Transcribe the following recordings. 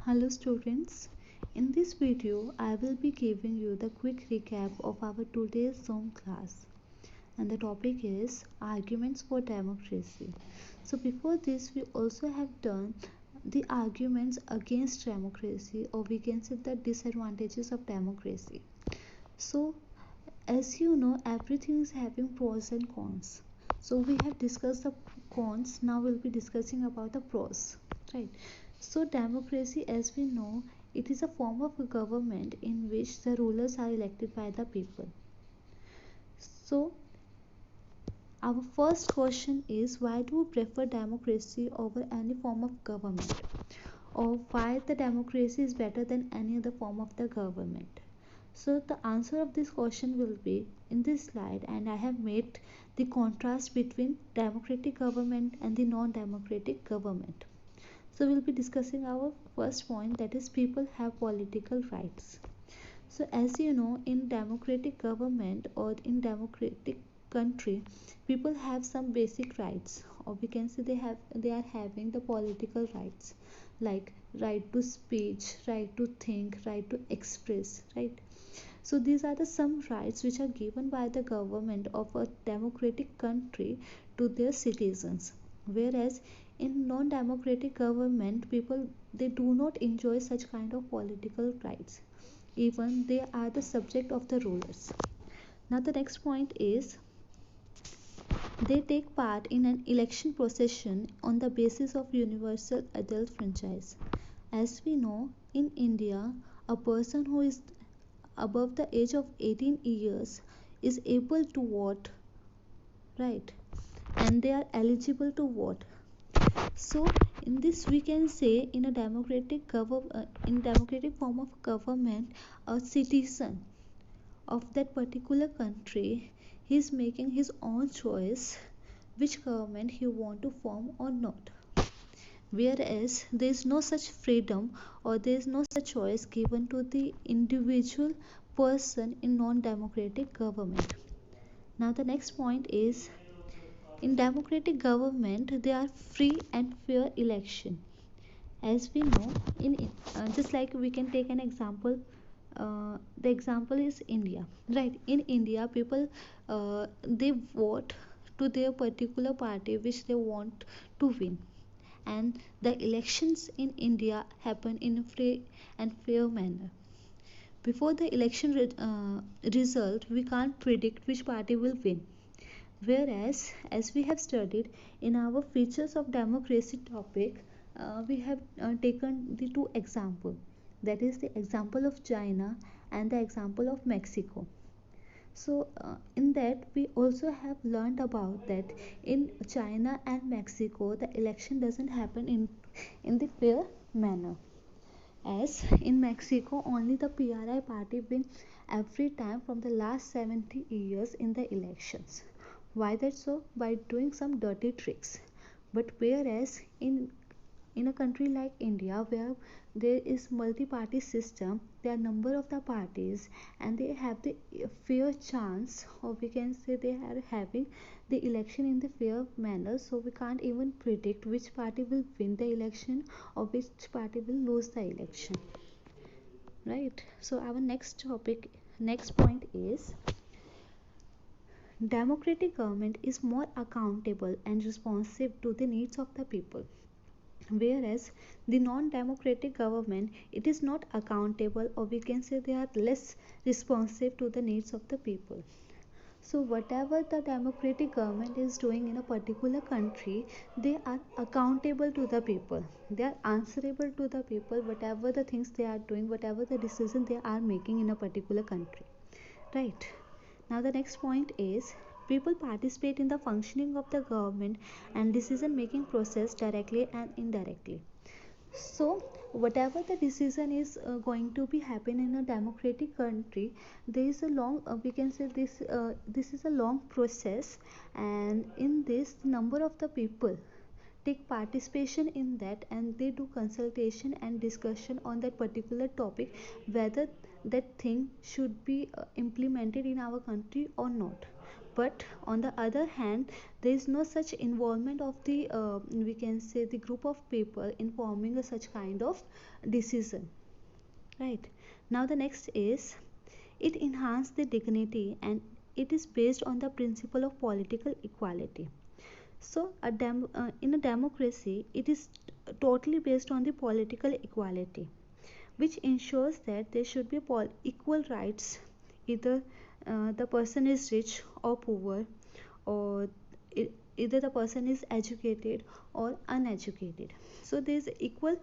Hello students, in this video I will be giving you the quick recap of our today's Zoom class, and the topic is arguments for democracy. So before this we also have done the arguments against democracy, or we can say the disadvantages of democracy. So as you know, everything is having pros and cons. So we have discussed the cons, now we'll be discussing about the pros, right? So democracy, as we know, it is a form of a government in which the rulers are elected by the people. So our first question is, why do we prefer democracy over any form of government, or why the democracy is better than any other form of the government? So the answer of this question will be in this slide, and I have made the contrast between democratic government and the non-democratic government. So we'll be discussing our first point, that is people have political rights. So as you know, in democratic government or in democratic country, people have some basic rights, or we can say they are having the political rights, like right to speech, right to think, right to express, right? So these are the some rights which are given by the government of a democratic country to their citizens. Whereas in non-democratic government, people they do not enjoy such kind of political rights. Even they are the subject of the rulers. Now the next point is, they take part in an election procession on the basis of universal adult franchise. As we know, in India, a person who is above the age of 18 years is able to vote, right? And they are eligible to vote. So in this we can say, in a in democratic form of government, a citizen of that particular country, he is making his own choice which government he want to form or not. Whereas there is no such freedom, or there is no such choice given to the individual person in non-democratic government. Now the next point is, in democratic government there are free and fair election. As we know, in just like we can take an example, the example is India, right? In India, people they vote to their particular party which they want to win, and the elections in India happen in a free and fair manner. Before the election result, we can't predict which party will win. Whereas, as we have studied in our features of democracy topic, we have taken the two examples, that is the example of China and the example of Mexico. So in that we also have learned about that in China and Mexico the election doesn't happen in the fair manner. As in Mexico, only the PRI party wins every time from the last 70 years in the elections. Why that so? By doing some dirty tricks. But whereas in a country like India, where there is multi-party system, there are number of the parties, and they have the fair chance, or we can say they are having the election in the fair manner. So we can't even predict which party will win the election or which party will lose the election, right? So our next point is, democratic government is more accountable and responsive to the needs of the people. Whereas the non-democratic government, it is not accountable, or we can say they are less responsive to the needs of the people. So whatever the democratic government is doing in a particular country, they are accountable to the people, they are answerable to the people, whatever the things they are doing, whatever the decision they are making in a particular country, right? Now the next point is, people participate in the functioning of the government and decision making process directly and indirectly. So whatever the decision is going to be happen in a democratic country, there is a long we can say this is a long process, and in this the number of the people take participation in that, and they do consultation and discussion on that particular topic, whether that thing should be implemented in our country or not. but on the other hand there is no such involvement of the we can say the group of people in forming a such kind of decision, right? Now the next is it enhances the dignity and it is based on the principle of political equality. So in a democracy it is totally based on the political equality, which ensures that there should be equal rights, either the person is rich or poor, or either the person is educated or uneducated. So there is equal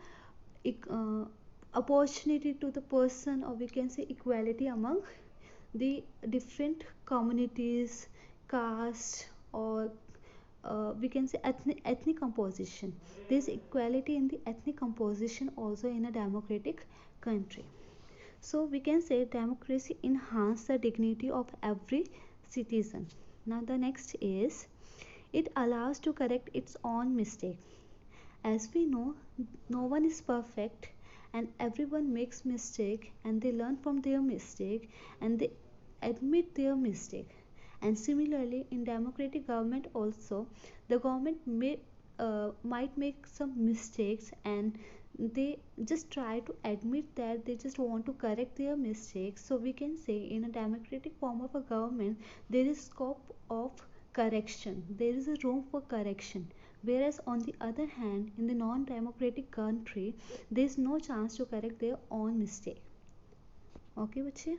uh, opportunity to the person, or we can say equality among the different communities, caste, or we can say ethnic composition. There is equality in the ethnic composition also in a democratic country. So we can say democracy enhances the dignity of every citizen. Now the next is it allows to correct its own mistake. As we know, no one is perfect and everyone makes mistake, and they learn from their mistake and they admit their mistake. And similarly in democratic government also, the government might make some mistakes, and they just try to admit that they just want to correct their mistakes. So we can say in a democratic form of a government there is scope of correction, there is a room for correction, whereas on the other hand in the non-democratic country there is no chance to correct their own mistake. Okay बच्चे.